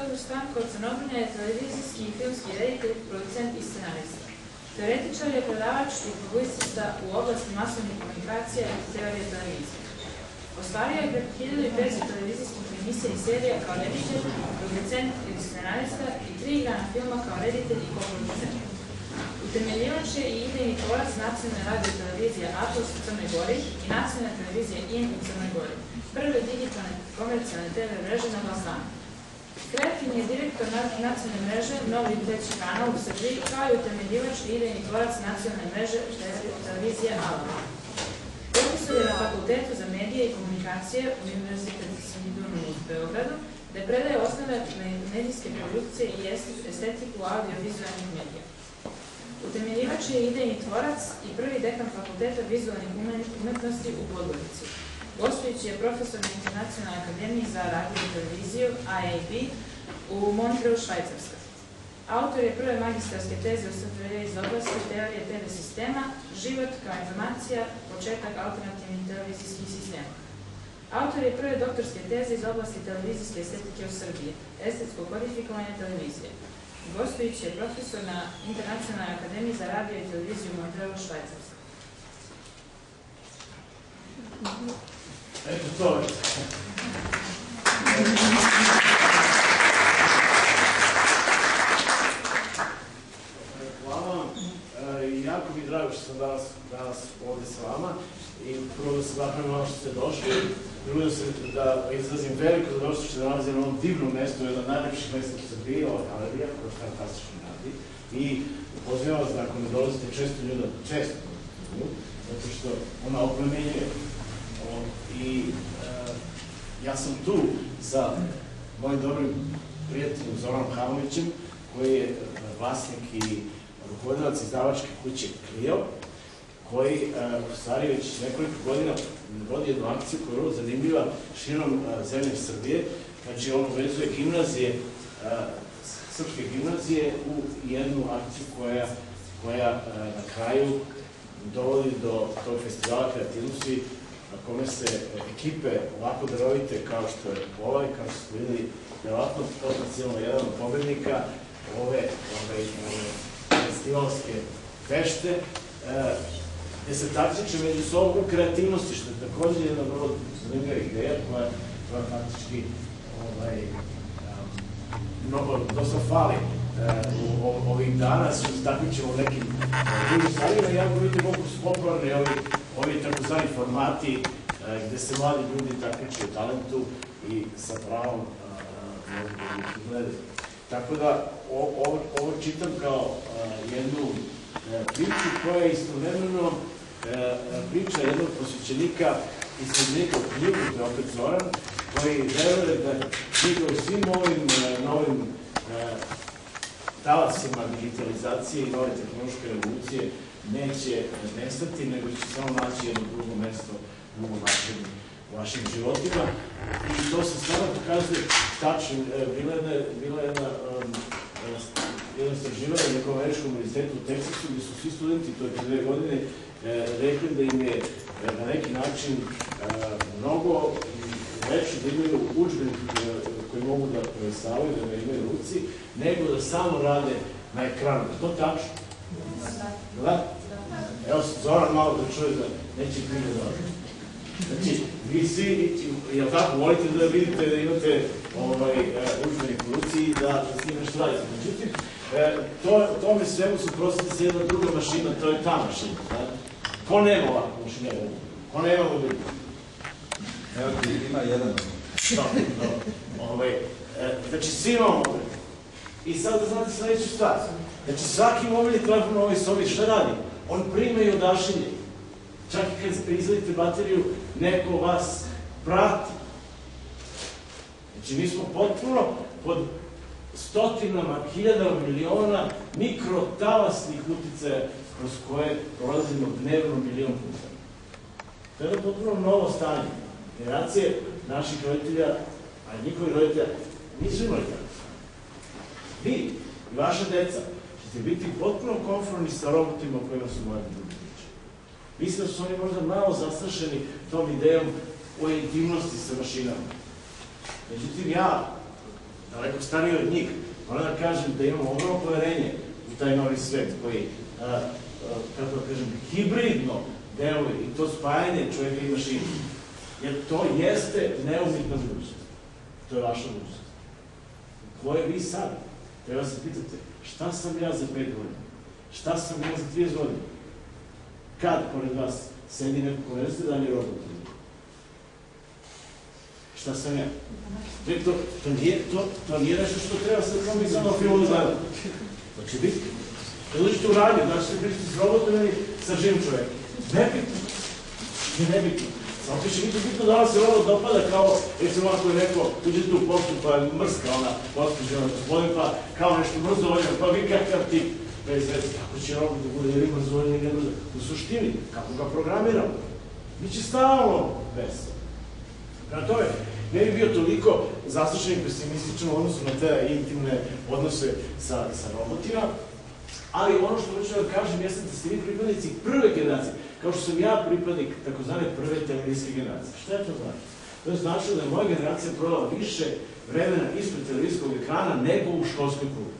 Teodor Stanko, Crnobrnja je televizijski i filmski reditelj, producent i scenarista. Teoretičar je predavač i publicista u oblasti masovnih komunikacija i teorije televizije. Ostvario je preko 1500 televizijskih emisija i serija kao reditelj, producent i scenarista i 3 igrana filma kao reditelj i koproducent. Utemeljivač je i idejni tvorac nacionalne radio televizije Atlas u Crnoj Gori i nacionalne televizije IN u Crnoj Gori, prve digitalne komercijalne TV mreže na Balkanu. Kreativni je direktor nacionalne mreže Novi treći kanal u Srbiji, kao i utemeljivač i idejni tvorac nacionalne mreže televizije Alva. Profesor je na Fakultetu za medije i komunikacije Univerziteta Sindunu u Beogradu, gde predaje osnove medijske produkcije i estetiku audio-vizualnih medija. Utemeljivač je idejni tvorac i prvi dekan Fakulteta vizualnih umetnosti u Podgorici. Gostujući je profesor na Internacionalnoj akademiji za radio i televiziju IAB u Montrealu, Švajcarska. Autor je prve magistarske teze u SFRJ iz oblasti teorije TV sistema, život kao informacija, početak alternativnih televizijskih sistema. Autor je prve doktorske teze iz oblasti televizijske estetike u Srbiji, estetsko kodifikovanje televizije. Gostujući je profesor na Internacionalnoj akademiji za radio i televiziju u Montrealu, Švajcarska. Eto to je. Hvala vam. Jako mi je drago što sam danas ovde s vama i prvo da se zahvalim ono što ste došli. Drugo da izrazim veliko zadovoljstvo što se nalazim na ovom divnom mestu, jedan od najlepših mesta u Srbiji, ova galerija, koja je fantastično radi. I pozivam vas da ako ne dolazite često ljuda, često zato što ona oplemenjuje. I ja sam tu sa mojim dobrim prijateljem Zoranom Hamovićem, koji je vlasnik i rukovodilac izdavačke kuće Clio, koji u stvari već nekoliko godina vodi jednu akciju koja je vrlo zanimljiva širom zemlje Srbije. Znači, on uvezuje gimnazije, srpske gimnazije u jednu akciju koja na kraju dovodi do tog festivala kreativnosti na kome se ekipe ovako darovite kao što je ovaj, kao što smo videli, verovatno potencijalno jedan od pobednika ove festivalske fešte, gde se takmiče među sobom u kreativnosti, što je takođe jedna vrlo zanimljiva ideja koja faktički dosta fali u ovih dana, se takmičemo u nekim drugim stvarima i jako vidim koliko su popularni ovi takozvani formati gde se mladi ljudi takmiče u talentu i sa pravom mogu da ih gledaju. Tako da ovo čitam kao jednu priču koja je istovremeno priča jednog posvećenika i srednjika u knjigu, to je opet Zoran, koji veruje da knjiga u svim ovim novim talasima digitalizacije i nove tehnološke revolucije neće nestati, nego će samo naći jedno drugo mesto u vašim životima. I to se stvarno pokazuje tačno. Bila je jedno istraživanje na nekom američkom univerzitetu u Teksasu, gde su svi studenti, to je 2 godine, rekli da im je na neki način mnogo lepše da imaju udžbenik koji mogu da prevestavaju, da ga imaju u ruci, nego da samo rade na ekranu. Je to tačno? Da? Evo, Zoran malo da čuje da neće knjiga da rade. Znači, vi svi, jel tako, volite da vidite da imate udžbenik u ruci i da s njim nešto radite. Međutim, tome svemu suprotstavlja se jedna druga mašina, to je ta mašina. Ko nema ovako mašina? Ko nema ovo ljudi? Evo ti ima jedan. Znači, svi imamo ovo. I sad da znate sledeću stvar. Znači, svaki mobilni telefon u ovoj sobi šta radi? On prima i odašilje. Čak i kad izvadite bateriju, neko vas prati. Znači, mi smo potpuno pod stotinama, hiljadama, miliona mikrotalasnih uticaja kroz koje prolazimo dnevno milion puta. To je jedno potpuno novo stanje. Generacije naših roditelja, a njihovi roditelja, nisu imali tako. Vi i vaša deca ćete biti potpuno konformni sa robotima o kojima su mladi ljudi pričali. Mislim da su oni možda malo zastrašeni tom idejom o intimnosti sa mašinama. Međutim, ja daleko stariji od njih, moram da kažem da imamo ogromno poverenje u taj novi svet koji, kako da kažem, hibridno deluje i to spajanje čovjeka i mašine. Jer to jeste neumitna budućnost. To je vaša budućnost. Koje vi sad? Treba se pitate, šta sam ja za 5 godina? Šta sam ja za 30 godina? Kad pored vas sedi neko ko ne znate da li je robot? Šta sam ja? To nije nešto što treba sad samo i samo film odgledati. To će biti. Kad uđete u radiju, da ćete pričati s robotom ili sa živim čovjekom. Nebitno. Nebitno. Samo će biti bitno da vam se robot dopada kao, recimo ako je neko, uđete u poštu pa je mrska ona gospođa, gospodin, pa kao nešto mrzovoljan, pa vi kakav tip. Bez veze, kako će robot da bude ili mrzovoljan ili mrzovoljan? U suštini, kako ga programiramo, biće stalno bez. Prema tome, ne bi bio toliko zaslušen i pesimističan u odnosu na te intimne odnose sa robotima, ali ono što hoću da kažem jeste da ste vi pripadnici prve generacije, kao što sam ja pripadnik takozvane prve televizijske generacije. Šta je to znači? To je značilo da je moja generacija provela više vremena ispred televizijskog ekrana nego u školskoj klubu.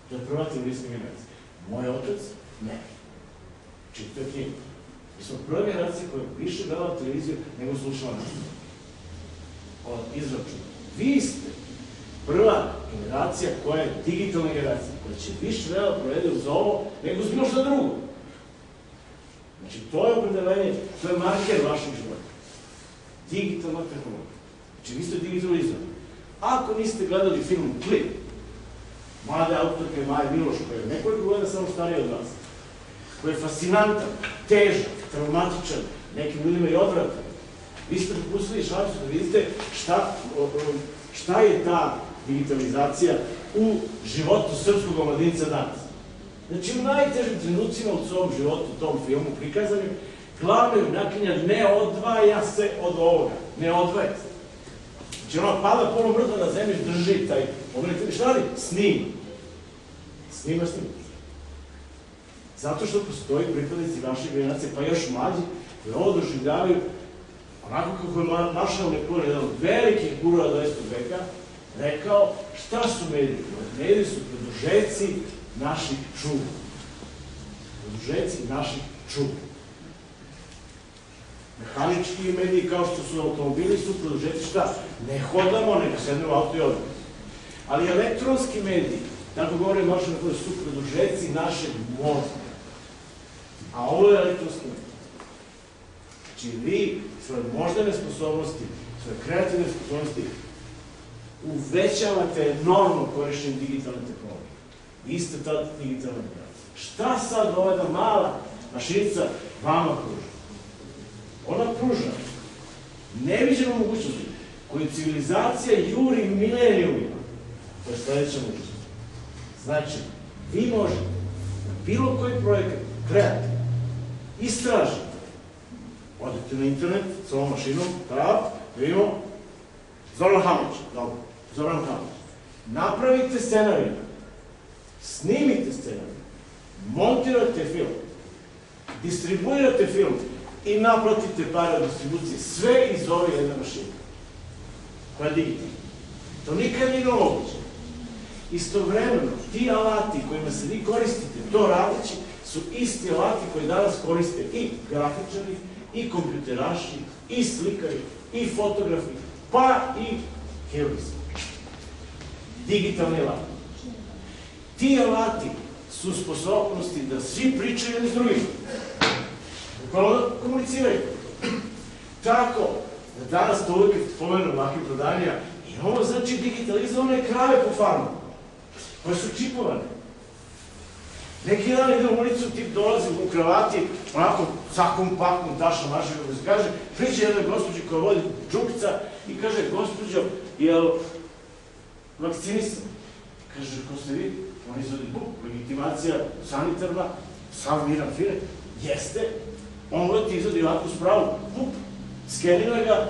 To je prva televizijska generacija. Moj otac? Ne. Čitao knjigu. Mi smo prva generacija koja je više gledala televiziju nego slušala nas. Od izračuna. Vi ste prva generacija koja je digitalna generacija, koja će više vremena provede uz ovo nego uz bilo što drugo. Znači, to je opredelenje, to je marker vašeg života. Digitalna tehnologija. Znači, vi ste digitalizovani. Ako niste gledali film Klip, mlade autorke Maje Miloš, koja je nekoliko godina samo starija od vas, koji je fascinantan, težak, traumatičan, nekim ljudima i odvratan, vi ste propustili šansu da vidite šta je ta digitalizacija u životu srpskog omladinca danas. Znači, u najtežim trenucima u svom životu, u tom filmu prikazanim, glavna junakinja ne odvaja se od ovoga. Ne odvaja se. Znači, ona pada polumrtva na zemlji, drži taj pogledajte. Šta radi? Snima. Snima. Zato što postoji pripadnici vaše generacije, pa još mlađi, koji ovo doživljavaju onako kako je Maršal Nekure, jedan od velikih gurua 20. veka, rekao šta su mediji? Mediji su produžeci naših čuva. Produžeci naših čuva. Mehanički mediji kao što su automobili su produžeci šta? Ne hodamo, nego sednemo u auto i odemo. Ali elektronski mediji, tako govore Maršal Nekure, su produžeci našeg mozga. A ovo je elektronski medij. Znači vi svoje moždane sposobnosti, svoje kreativne sposobnosti uvećavate enormno korišćenje digitalne tehnologije. Vi ste ta digitalna generacija. Šta sad ova jedna mala mašinica vama pruža? Ona pruža neviđenu mogućnosti koju civilizacija juri milenijumima. To je sledeća mogućnost. Znači, vi možete na bilo koji projekat kreativno istražiti. Odete na internet s ovom mašinom, da vidimo Zoran Hamić, dobro, Zoran Hamić. Napravite scenarij, snimite scenarij, montirate film, distribuirate film i naplatite pare od distribucije. Sve iz ove jedne mašine, koja je digitalna. To nikad nije moguće. Istovremeno, ti alati kojima se vi koristite, to radeći, su isti alati koji danas koriste i grafičari, i kompjuteraši, i slikari, i fotografi, pa i hirurzi. Digitalni alati. Ti alati su sposobnosti da svi pričaju jedni s drugim. Bukvalno da komuniciraju. Tako da danas to uvijek spomenu Maki Prodanija, imamo znači digitalizovane krave po farmu, koje su čipovane. Neki dan ide u ulicu, tip dolazi u kravati, onako sakom pakom, tašom mašom, kako se kaže, priđe jednoj gospođi koja vodi džukica i kaže, gospođo, jel vakcinisan? Kaže, ko ste vi? On izvodi legitimacija sanitarna, sav miran fine, jeste, on leti izvodi ovako spravu, skenira ga,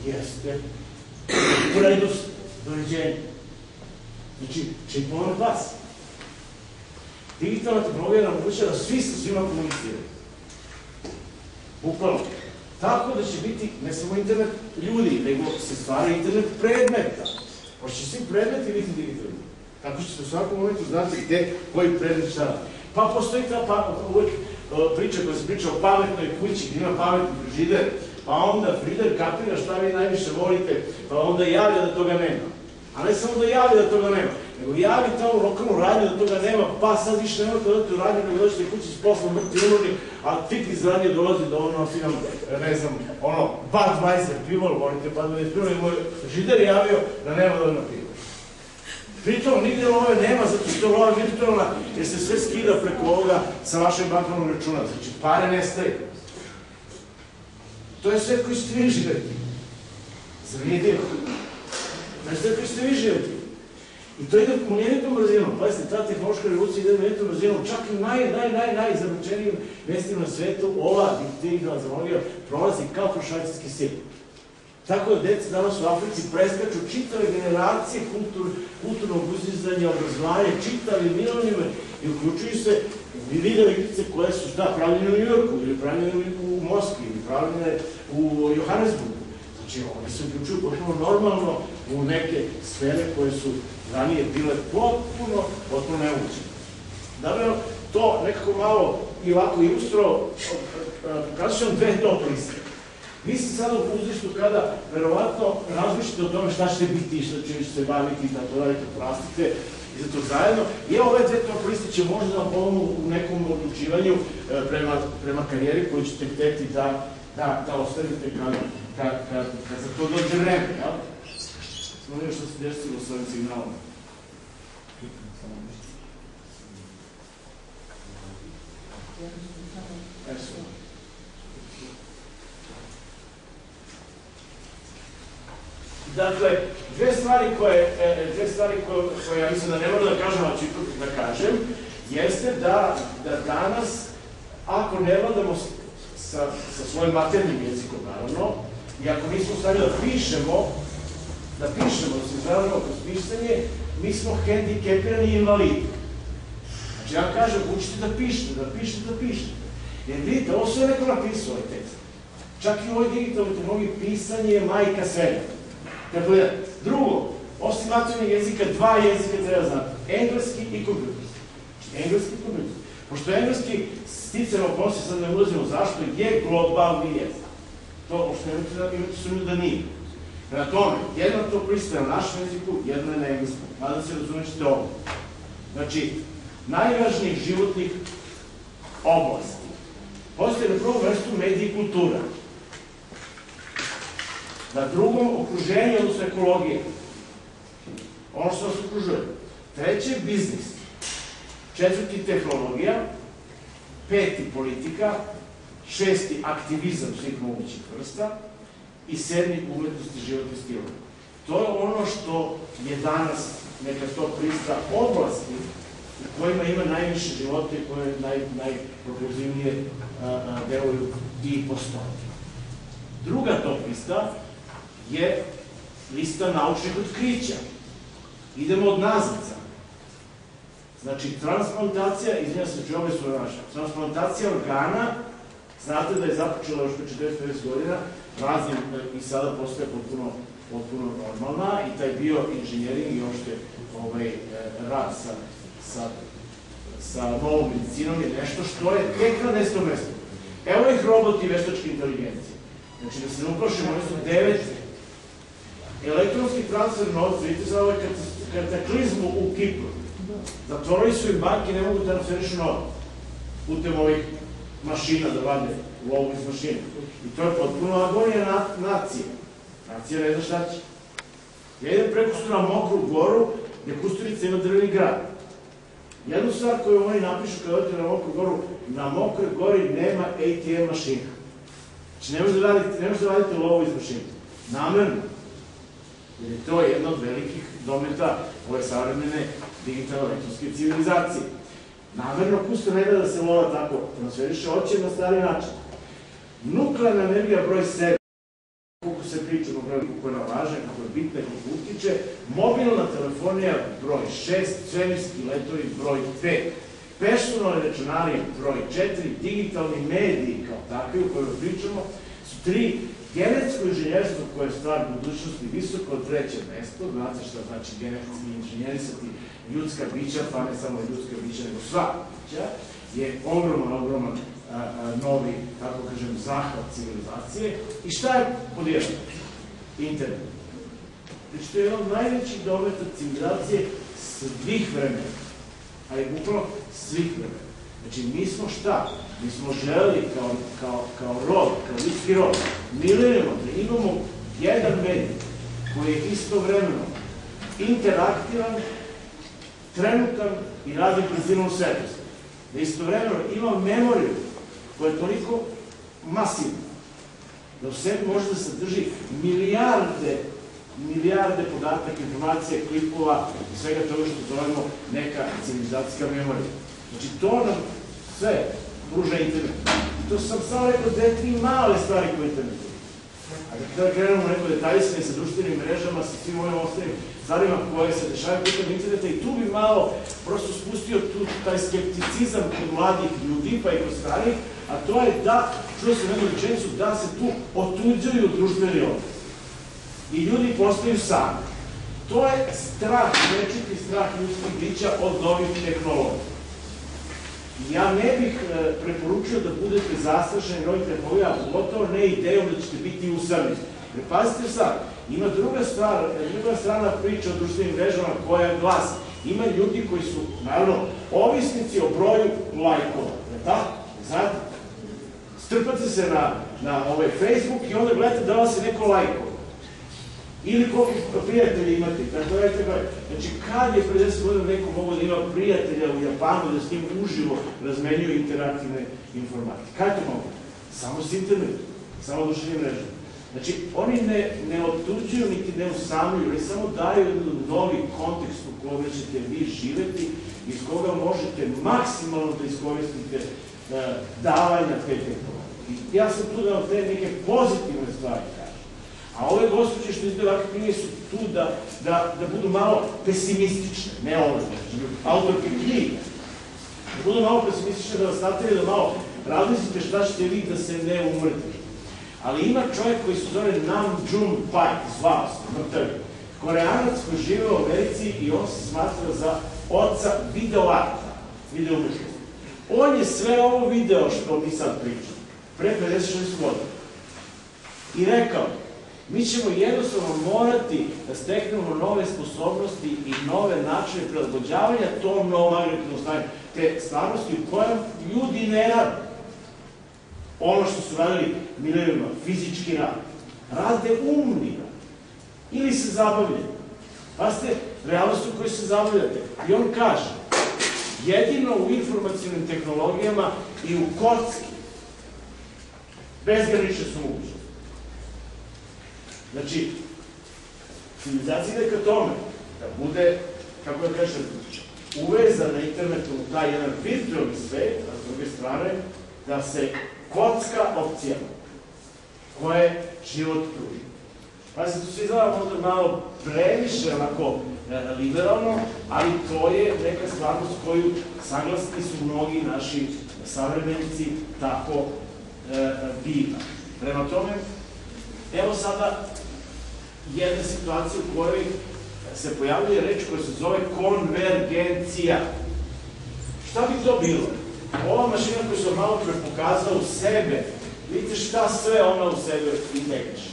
jeste, u redu se, doviđenje. Znači, čipovan pas. Digitalna tehnologija nam omogućava da svi sa svima komuniciraju. Bukvalno. Tako da će biti ne samo internet ljudi, nego se stvara internet predmeta. Pošto će svi predmeti biti digitalni. Tako što se u svakom momentu znate gde koji predmet šta radi. Pa postoji ta uvek priča koja se priča o pametnoj kući, gdje ima pametni frižider, pa onda frižider kapira šta vi najviše volite, pa onda javlja da toga nema. A ne samo da javlja da toga nema, nego javi tamo lokalnu radnju da toga nema, pa sad više nemojte odati u radnju, nego dođete kući s poslom mrtvi umorni, a tik iz radnje dolazi do ono, sinam, ne znam, ono, Budweiser pivo, volite Budweiser pivo, i moj frižider javio da nema dovoljno pivo. Pritom, nigde love nema, zato što je lova virtualna, jer se sve skida preko ovoga sa vašeg bankovnog računa. Znači, pare nestaje. To je sve koji ste vi živjeti. Zar nije divno? To je sve koji ste vi živjeti. I to ide munjenitom brzinom. Pazite, ta tehnološka revolucija ide munjenitom brzinom. Čak i najzaručenijim mestima na svetu, ova digitalna tehnologija prolazi kao kroz švajcarski sir. Tako da deca danas u Africi preskaču čitave generacije kulturnog uzizanja, obrazovanja, čitave milionima i uključuju se video igrice koje su pravljene u New Yorku, ili pravljene u Moskvi, ili pravljene u Johannesburgu. Znači, oni se uključuju potpuno normalno u neke sfere koje su ranije bile potpuno nemoguće. Dakle, to nekako malo i ovako ilustrovao, pokazat ću vam dve top liste. Vi ste sada u uzvištu kada verovatno razmišljate o tome šta ćete biti, šta ćete se baviti i tako radite, prastite i za to zajedno. I ove dve top liste će možda da vam pomogu u nekom odlučivanju prema karijeri koju ćete hteti da ostavite kad za to dođe vreme. Smolim što se desilo s ovim signalom. Dakle, dve stvari koje ja mislim da ne moram da kažem, ali ću ipak da kažem, jeste da danas, ako ne vladamo sa svojim maternim jezikom, naravno, i ako nismo u stanju da pišemo, da se izravimo kroz pisanje, mi smo hendikepirani i invalidi. Znači, ja kažem, učite da pišete. Jer vidite, ovo sve neko napisao ovaj tekst. Čak i u ovoj digitalnoj tehnologiji pisanje je majka svega. Dakle, drugo, osim maternjeg jezika, dva jezika treba znati. Engleski i kompjuterski. Znači, engleski i kompjuterski. Pošto engleski sticano okolnosti, sad ne ulazimo zašto, je globalni jezik. To, pošto imate sumnju da nije. Prema tome, jedna to pristaje na našem jeziku, jedna je na engleskom. Nadam se razumećete ovo. Znači, najvažnijih životnih oblasti. Postoje na prvom mestu medij i kultura. Na drugom, okruženje, odnosno ekologije. Ono što nas okružuje. Treće, biznis. Četvrti, tehnologija. Peti, politika. Šesti, aktivizam svih mogućih vrsta. I sedmi, umetnost i životni stil. To je ono što je danas neka top lista oblasti u kojima ima najviše života i koje najpropulzivnije deluju i postoje. Druga top lista je lista naučnih otkrića. Idemo od nazadca. Znači, transplantacija, izvinjam se, čujem su naša, transplantacija organa, znate da je započela još pre 40-50 godina, raznim i sada postaje potpuno normalna i taj bioinženjering i uopšte rad sa novom medicinom je nešto što je tek na 10. mestu. Evo ih roboti i veštačke inteligencije. Znači, da se ne uplašimo, oni su 9. Elektronski transfer novca, vidite za ovaj kataklizmu u Kipru. Zatvorili su im banke, ne mogu da transferišu novac putem ovih mašina da vade lovu iz mašina. I to je potpuno agonija nacije. Nacija ne zna šta će. Ja idem preko na Mokru goru, gde Kusturica ima drveni grad. Jednu stvar koju oni napišu kada odete na Mokru goru, na Mokroj gori nema ATM mašina. Znači, ne možete da radite lovu iz mašina. Namerno. Jer je to jedna od velikih dometa ove savremene digitalno-elektronske civilizacije. Namerno Kustur ne da se lova tako transferiše, hoće na stari način. Nuklearna energija broj 7, koliko se priča o broju koja je važna, kako je bitna, kako utiče, mobilna telefonija broj 6, svemirski letovi broj 5, personalne računarije broj 4, digitalni mediji kao takvi u kojoj pričamo, su 3 Genetsko inženjerstvo koje je stvar budućnosti visoko treće mesto, znate šta znači genetski inženjerisati ljudska bića, pa ne samo ljudska bića, nego sva bića, je ogroman novi, tako kažem, zahvat civilizacije. I šta je podijelo? Internet. Znači, to je jedan od najvećih dometa civilizacije svih vremena, a je bukvalno svih vremena. Znači, mi smo šta? Mi smo želeli kao rod, kao ljudski rod, milujemo da imamo jedan medij koji je istovremeno interaktivan, trenutan i radi principom svetosti. Da istovremeno ima memoriju koja je toliko masivna da u sebi može da sadrži milijarde podataka, informacija, klipova i svega toga što zovemo neka civilizacijska memorija. Znači, to nam sve pruža internet. I to sam samo rekao 2-3 male stvari koje internet pruža. A kada krenemo neko detaljisanje sa društvenim mrežama, sa svim ovim ostalim stvarima koje se dešavaju putem interneta, i tu bi malo prosto spustio taj skepticizam kod mladih ljudi, pa i kod starih, a to je da, čuo sam jednu rečenicu, da se tu otuđuju društveni odnos. I ljudi postaju sami. To je strah, večiti strah ljudskih bića od novih tehnologija. Ja ne bih preporučio da budete zastrašeni novih tehnologija, a pogotovo ne idejom da ćete biti usamljeni. Jer pazite sad, ima druga strana priča o društvenim mrežama koja glasi. Ima ljudi koji su, naravno, ovisnici o broju lajkova. Tako? Znate? Strpate se na Facebook i onda gledate da vas je neko lajkova. Ili koliko prijatelja imate. Znači, kad je pre 10 godina neko mogo da ima prijatelja u Japanu, da s njim uživo razmenjuju interaktivne informacije? Kad je to mogo? Samo s internetom, samo društvenim mrežama. Znači, oni ne otuđuju, niti ne usamljuju, oni samo daju jedan novi kontekst u koga ćete vi živeti, iz koga možete maksimalno da iskoristite davanja te tehnologije. I ja sam tu da vam te neke pozitivne stvari kažem. A ove gospođe što izdaju ovakve knjige su tu da budu malo pesimistične, ne ove, autorke knjige. Da budu malo pesimistične, da vas nateraju da malo razmislite šta ćete vi da se ne umrte. Ali ima čovjek koji se zove Nam June Paik, zvao se, Koreanac koji žive u Americi i on se smatra za oca videoarta, videoumetnosti. On je sve ovo video što mi sad pričamo, pre 56 godina. I rekao, mi ćemo jednostavno morati da steknemo nove sposobnosti i nove načine prilagođavanja tom novom agregatnom stanju, te stvarnosti u kojem ljudi ne rade. Ono što su radili milionima, fizički rad. Rade umni rad. Ili se zabavljaju. Pazite, realnost u kojoj se zabavljate. I on kaže, jedino u informacionim tehnologijama i u kocki bezgranične su mogućnosti. Znači, civilizacija ide ka tome da bude, kako da kažem, uvezana internetom u taj jedan virtualni svet, a s druge strane, da se kocka opcijama koje život pruži. Pazite, to se izgleda možda malo previše onako liberalno, ali to je neka stvarnost koju saglasni su mnogi naši savremenici tako biva. Prema tome, evo sada jedna situacija u kojoj se pojavljuje reč koja se zove konvergencija. Šta bi to bilo? Ova mašina koju sam malo pre pokazao u sebe, vidite šta sve ona u sebe integriše.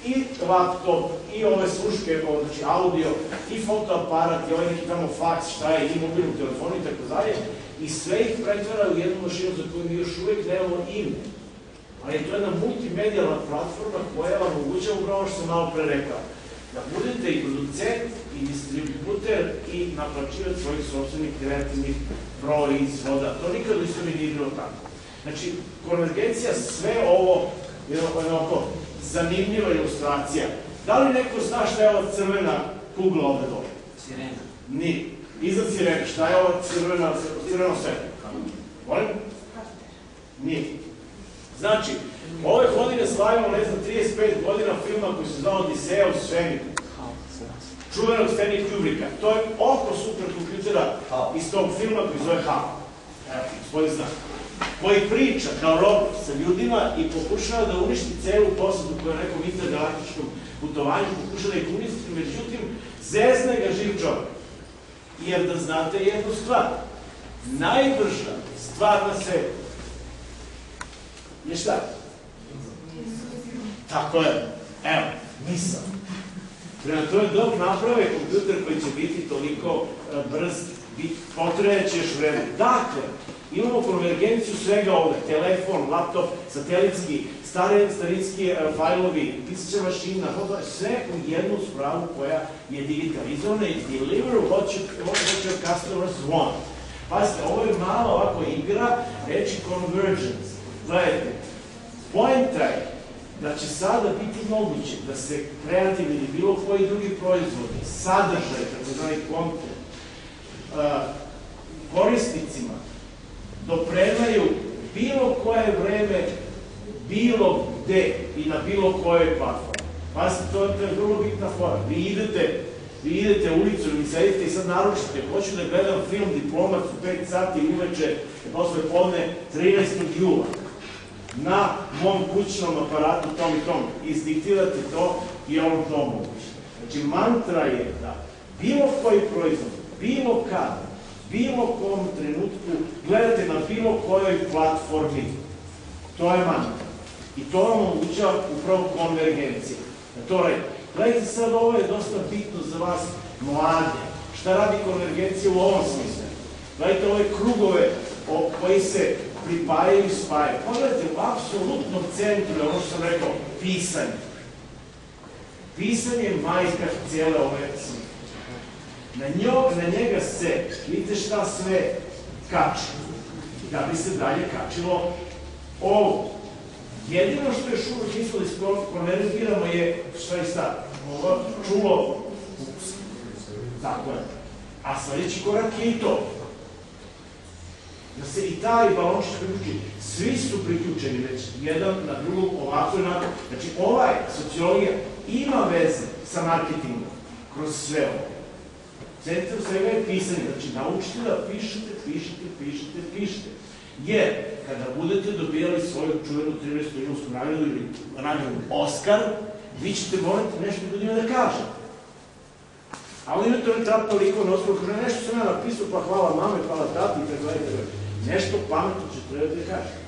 I laptop, i ove sluške, znači audio, i fotoaparat, i ovaj neki tamo faks, šta je, i mobilnu telefonu i tako dalje, i sve ih pretvara u jednu mašinu za koju mi još uvek nemamo ime. Ali to je jedna multimedijalna platforma koja vam omogućava upravo što sam malo pre rekao. Da budete i producent, i distributer, i naplaćivac svojih sobstvenih kreativnih proizvoda. To nikad u istoriji nije bilo tako. Znači, konvergencija, sve ovo je onako zanimljiva ilustracija. Da li neko zna šta je ova crvena kugla ovde dole? Sirena. Nije. Iza sirena. Šta je ova crveno sve? Volim? Nije. Znači, ove godine slavimo, ne znam, 35 godina filma koji se zvao Odiseja u svemiru. Čuvenog Stanley Kubricka. To je oko superkompjutera iz tog filma koji zove HAL. Evo, gospodin zna. koji priča kao robot sa ljudima i pokušava da uništi celu posadu koja je nekom intergalaktičkom putovanju, pokušava da ih uništi, međutim, zezne ga živ čovjek. Jer da znate jednu stvar, najbrža stvar na svetu je šta? Tako je, evo, misao. Prema tome, dok naprave kompjuter koji će biti toliko brz, potreće još vreme. Dakle, imamo konvergenciju svega ovde, telefon, laptop, satelitski, starinski fajlovi, pisaća mašina, sve u jednu spravu koja je digitalizovana i deliver what your customers want. Pazite, ovo je malo ovako igra, reči convergence. Gledajte, poenta je da će sada biti moguće da se kreativni ili bilo koji drugi proizvodi, sadržaj, tako zvani content, korisnicima dopremaju bilo koje vreme, bilo gde i na bilo kojoj platformi. Pazite, to je vrlo bitna fora. Vi idete ulicu, vi sedite i sad naručite, hoću da gledam film Diplomac u 5 sati uveče, posle podne 13. jula. Na mom kućnom aparatu tom i tom. Izdiktirate to i on to moguće. Znači, mantra je da bilo koji proizvod, bilo kada, bilo kom trenutku gledate na bilo kojoj platformi. To je mantra. I to vam omogućava upravo konvergencija. Gledajte sad, ovo je dosta bitno za vas mlade. Šta radi konvergencija u ovom smislu? Gledajte ove krugove koji se pripajaju i spajaju. Pogledajte, u apsolutnom centru je ono što sam rekao, pisanje. Pisanje je majka cijele ove slike. Na njega se, vidite šta sve kači. Da bi se dalje kačilo ovo. Jedino što još uvijek nismo da iskonvergiramo je, šta je sad, ovo čulo, tako je. A sledeći korak je i to. Da se i taj balončić priključi. Svi su priključeni već jedan na drugog, ovako i onako. Znači, sociologija ima veze sa marketingom kroz sve ovo. Centar svega je pisanje. Znači, naučite da pišete. Jer, kada budete dobijali svoju čuvenu 13. junijsku nagradu ili nagradu Oskar, vi ćete morati nešto ljudima da kažete. A oni imate trap toliko na osnovu, kaže, nešto sam ja napisao, pa hvala mame, hvala tati, i tako dalje. Nešto pametno će trebati da kažete.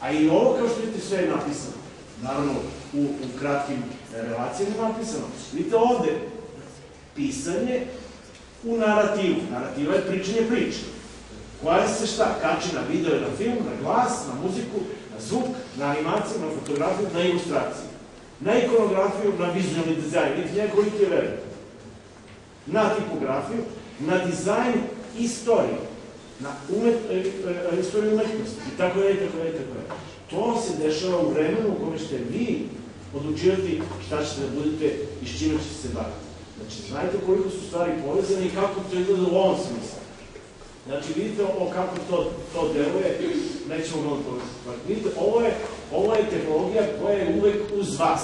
A i ovo, kao što vidite, sve je napisano. Naravno, u kratkim relacijama je napisano. Vidite ovde, pisanje u narativu. Narativa je pričanje priče. Koja se šta? Kači na video, na film, na glas, na muziku, na zvuk, na animaciju, na fotografiju, na ilustraciju. Na ikonografiju, na vizualni dizajn. Vidite njega koliko je veliko. Na tipografiju, na dizajn istorije, na istoriju umetnosti i tako dalje, tako dalje, tako dalje. To se dešava u vremenu u kome ćete vi odlučivati šta ćete da budete i s čime ćete se baviti. Znači, znajte koliko su stvari povezane i kako to izgleda u ovom smislu. Znači, vidite kako to deluje, nećemo mnogo toga. Vidite, ovo je tehnologija koja je uvek uz vas,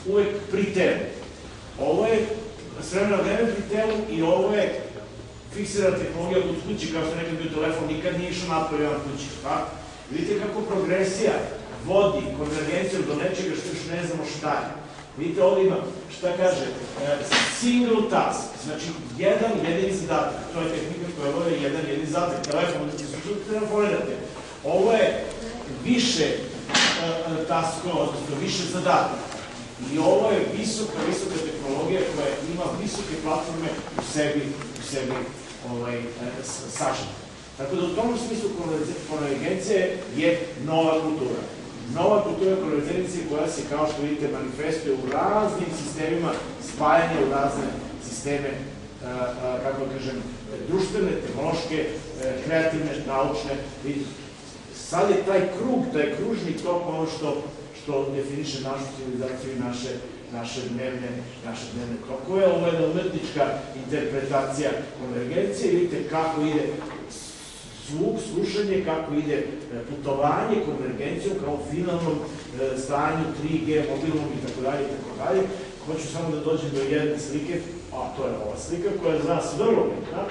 uvek pri telu. Ovo je s vremena vreme pri telu i ovo je fiksirana tehnologija kod kući, kao što nekad bio telefon, nikad nije išao napolje na kući. Vidite kako progresija vodi konvergencijom do nečega što još ne znamo šta je. Vidite, ovdje ima, šta kaže, single task, znači jedan jedini zadatak. To je tehnika koja je jedan jedini zadatak. Telefon, telefonirate. Ovo je više taskova, odnosno više zadataka. I ovo je visoka tehnologija koja ima visoke platforme u sebi sažete. Tako da u tom smislu konvergencije je nova kultura. Nova kultura konvergencije koja se, kao što vidite, manifestuje u raznim sistemima spajanja u razne sisteme, kako da kažem, društvene, tehnološke, kreativne, naučne. Sad je taj krug, taj kružni tok ono što definiše našu civilizaciju i naše dnevne tokove. Ovo je jedna umetnička interpretacija konvergencije. Vidite kako ide zvuk, slušanje, kako ide putovanje konvergencijom kao finalnom stanju 3G, mobilnom i tako dalje. Hoću samo da dođem do jedne slike, a to je ova slika koja je za nas vrlo bitna.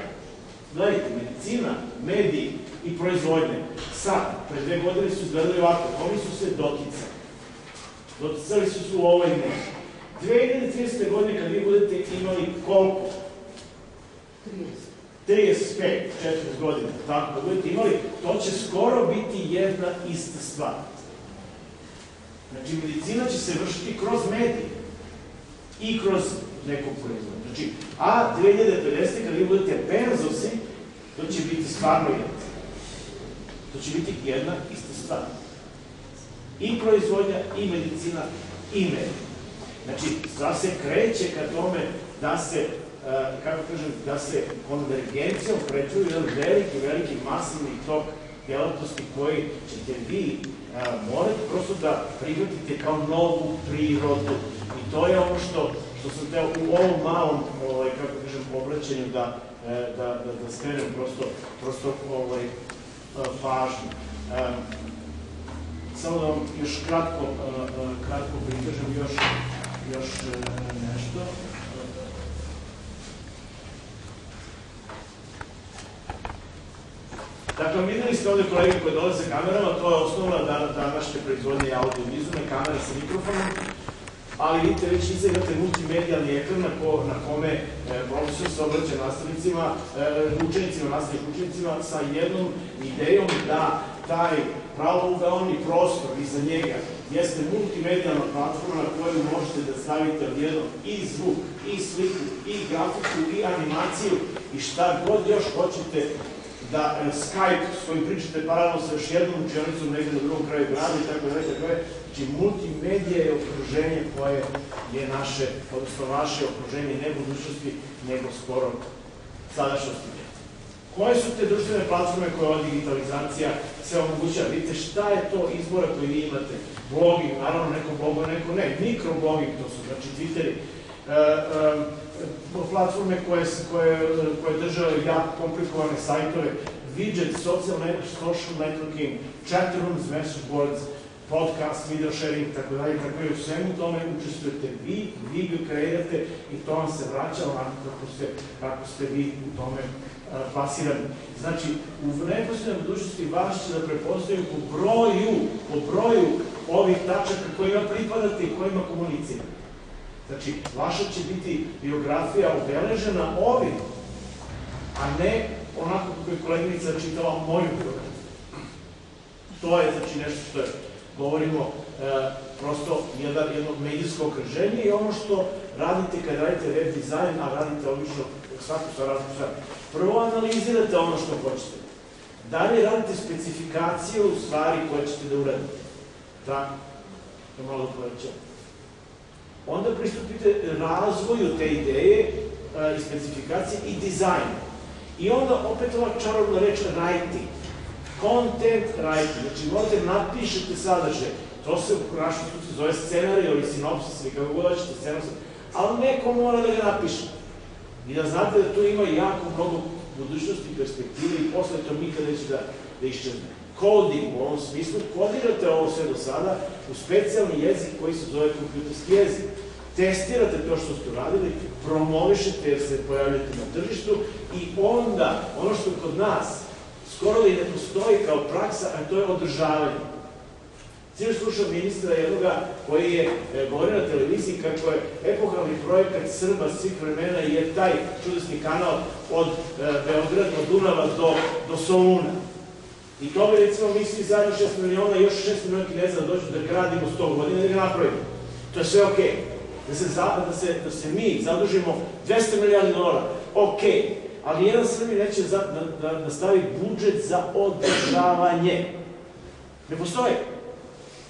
Gledajte, medicina, mediji i proizvodnje. Sad, pre 2 godine su izgledali ovako, oni su se doticali. Doticali su se u ovoj meri. 2030. godine kad vi budete imali koliko? 35, 40 godina, tako da budete imali, to će skoro biti jedna ista stvar. Znači, medicina će se vršiti kroz medije i kroz nekog proizvoda. Znači, a 2050. kad vi budete benzosi, to će biti stvarno jedna. To će biti jedna ista stvar. I proizvodnja, i medicina, i medije. Znači, stvar se kreće ka tome da se, kako kažem, da se konvergencijom kreću jedan veliki masivni tok djelatnosti koji ćete vi morate prosto da prihvatite kao novu prirodu. I to je ono što sam teo u ovom malom, kako kažem, obraćanju da skrenem prosto pažnju. Samo da vam još kratko prikažem još nešto. Dakle, videli ste ovde kolege koji dolaze sa kamerama, to je osnovna današnje proizvodnje audio-vizualne kamere sa mikrofonom, ali vidite, već iza imate multimedijalni ekran na kome profesor se obraća nastavnicima, nastavnih učenicima sa jednom idejom da taj pravougaoni prostor iza njega jeste multimedijalna platforma na koju možete da stavite odjednom i zvuk, i sliku, i grafiku, i animaciju i šta god još hoćete da Skype s kojim pričate paralelno sa još jednom učionicom negde na drugom kraju grada i tako dalje. Znači, multimedija je okruženje koje je naše, odnosno vaše okruženje, ne budućnosti, nego skoro sadašnjosti. Koje su te društvene platforme koje ova digitalizacija se omogućava? Vidite šta je to izbora koji vi imate? Blogging, naravno neko bloguje, neko ne. Mikroblogging, to su, znači, Twitteri. Platforme koje držaju jako komplikovane sajtove, widget, social networking, chat rooms, message boards, podcast, video sharing, tako dalje, tako je u svemu tome učestvujete vi ga kreirate i to vam se vraća onako kako ste vi u tome plasirani. Znači, u neposrednoj budućnosti vas će da prepoznaju po broju ovih tačaka kojima pripadate i kojima komunicirate. Znači, vaša će biti biografija obeležena ovim, a ne onako kako je koleginica čitala moju biografiju. To je, znači, nešto što je, govorimo, prosto jedno medijsko okruženje i ono što radite kad radite web dizajn, a radite obično svaku stvar. Prvo analizirate ono što hoćete. Dalje radite specifikaciju stvari koje ćete da uradite. Tako, to malo da povećamo. Onda pristupite razvoju te ideje i specifikacije i dizajnu. I onda opet ova čarobna reč writing. Content writing. Znači, morate napišete sadržaj. To se u našoj slučaju zove scenarij ili sinopsis ili kako god hoćete scenarij. Ali neko mora da ga napiše. I da znate da tu ima jako mnogo budućnosti, perspektive i posle to nikada neće da iščezne. Coding, u ovom smislu, kodirate ovo sve do sada u specijalni jezik koji se zove kompjuterski jezik. Testirate to što ste uradili, promovišete jer se pojavljate na tržištu i onda, ono što kod nas skoro da i ne postoji kao praksa, a to je održavanje. Cijelo slušao ministra jednoga koji je govorio na televiziji kako je epohalni projekat Srba svih vremena i je taj čudesni kanal od Beograda, od Dunava do Soluna. I to bi recimo mi svi zajedno 6 miliona i još 6 miliona Kineza da dođu da gradimo 100 godina i da ga napravimo. To je sve okej. Da se mi zadužimo 200 milijardi dolara, okej. Ali jedan Srbi neće da stavi budžet za održavanje. Ne postoji.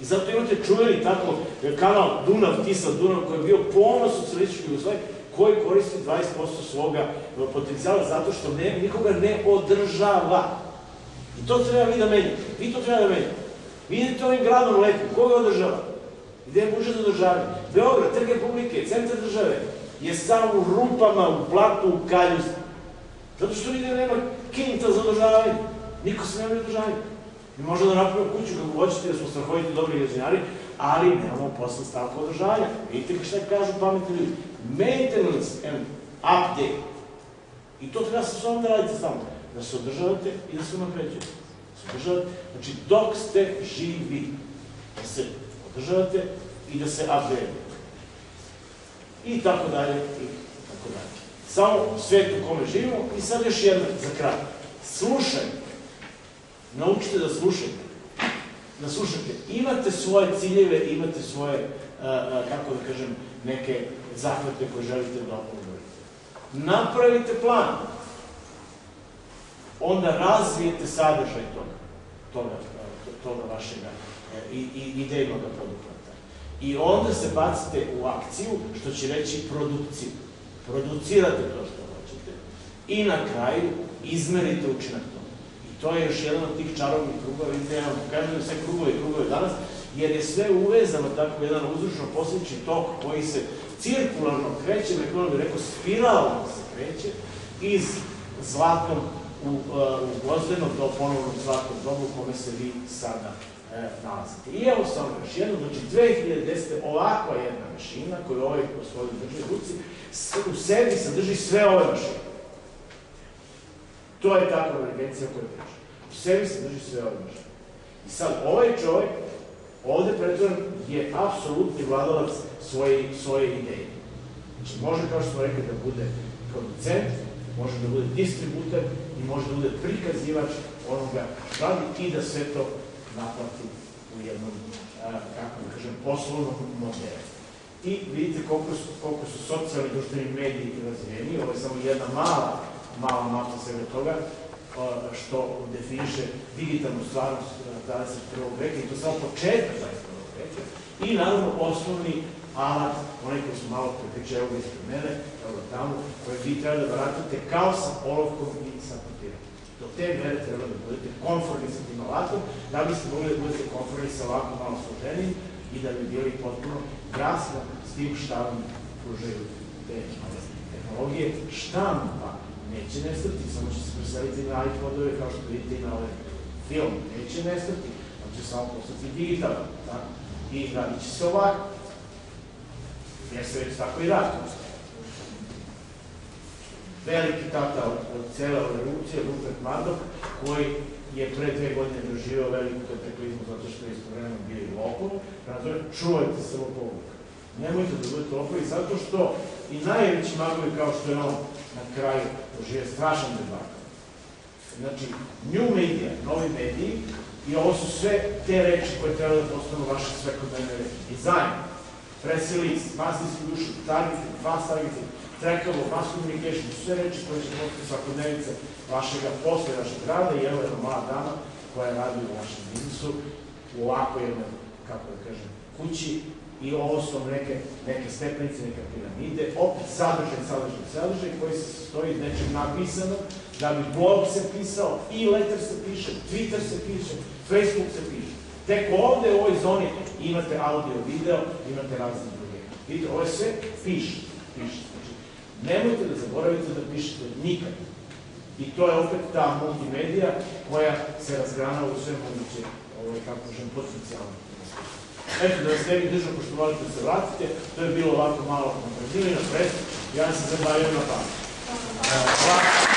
I zato imate čuveni tako kanal Dunav-Tisa-Dunav koji je bio ponos u socijalističkoj Jugoslaviji koji koristi 20% svoga potencijala zato što nikoga ne održava. I to treba vi da menjate. Vi to treba da menjate. Vi idete ovim gradom lepim. Koga održava? Gde je budžet za održavanje? Beograd, Trg Republike, centar države je samo u rupama, u blatu, u kaljusti. Zato što nigde nema kinta za održavanje. Niko se nema održavanje. Mi možemo da napravimo kuću kako hoćete, da smo strahoviti dobri građanari, ali nemamo posle stavka održavanja. Vidite šta kažu pametni ljudi. Maintenance and update. I to treba sa sobom da radite samo. da se održavate i da se unapređujete. Znači, dok ste živi, da se održavate i da se upgrade. I tako dalje, i tako dalje. Samo svet u kome živimo. I sad još jedna za kraj. Slušajte. Naučite da slušajte. Da slušate. Imate svoje ciljeve, imate svoje, kako da kažem, neke zahvate koje želite da obavite. Napravite plan. Onda razvijete sadržaj toga vašeg idejnog poduhvata. I onda se bacite u akciju, što će reći produkciju. Producirate to što hoćete i na kraju izmerite učinak toga. I to je još jedan od tih čarovnih krugova. Vidite, ja vam pokažem sve krugove danas, jer je sve uvezano tako jedan uzročno-posledični tok koji se cirkularno kreće, neko bih rekao spiralno se kreće iz zlatnog u gvozdenog do ponovnog zlatnog dobu u kome se vi sada nalazite. I evo samo još jedno, znači 2010. ovakva jedna mašina koju ovaj gospodin drži u ruci, u sebi sadrži sve ove mašine. To je takva agencija koja priča. U sebi sadrži sve ove mašine. I sad ovaj čovjek, ovde pretvoren, je apsolutni vladalac svoje ideje. Znači može, kao što smo rekli, da bude producent, može da bude distributer i može da bude prikazivač onoga što radi i da sve to naplati u jednom, kako da kažem, poslovnom modelu. I vidite koliko su socijalni društveni mediji razvijeni. Ovo je samo jedna mala mapa svega toga što definiše digitalnu stvarnost 21. veka i to samo početak 21. veka. I naravno osnovni alat, onaj koji su malo prepriče, evo ga ispred mene, evo ga tamo, koje vi treba da baratate kao sa olovkom i sa papirom. Do te mere treba da budete konformni sa tim alatom, da biste mogli da budete konformni sa ovako malo složenim i da bi bili potpuno jasno s tim šta vam pružaju te tehnologije. Štampa neće nestati, samo će se preseliti na iPodove, kao što vidite i na ovaj film. Neće nestati, on će samo postati digitalan. I radit će se ovako. Jer se već tako i radi. Veliki tata od cele ove revolucije, Rupert Murdoch, koji je pre 2 godine doživao veliku kataklizmu zato što je istovremeno bio i lopov, prema tome čuvajte se lopovluka. Nemojte da budete lopovi zato što i najveći magovi kao što je on na kraju doživio strašan debakl. Znači, new media, novi mediji, i ovo su sve te reči koje treba da postanu vaše svakodnevne reči. Dizajn, press release, mass distribution, targeting, fast targeting, trackable, mass communication, sve reči koje će postati svakodnevice vašega posla i vašeg rada i evo jedna mlada dama koja radi u vašem biznisu u ovako jednoj, kako da kažem, kući i ovo su neke stepenice, neke piramide, opet sadržaj koji se sastoji iz nečeg napisanog, da bi blog se pisao, e-letter se piše, Twitter se piše, Facebook se piše. Tek ovde u ovoj zoni imate audio, video, imate razne druge. Vidite, ovo je sve piše. Znači, nemojte da zaboravite da pišete nikad. I to je opet ta multimedija koja se razgrana u sve moguće, kako kažem, potencijalno. Eto, da vas ne bih držao, pošto volite da se vratite, to je bilo ovako malo na brzinu i na presu. Ja se zabavio na pamet. Hvala.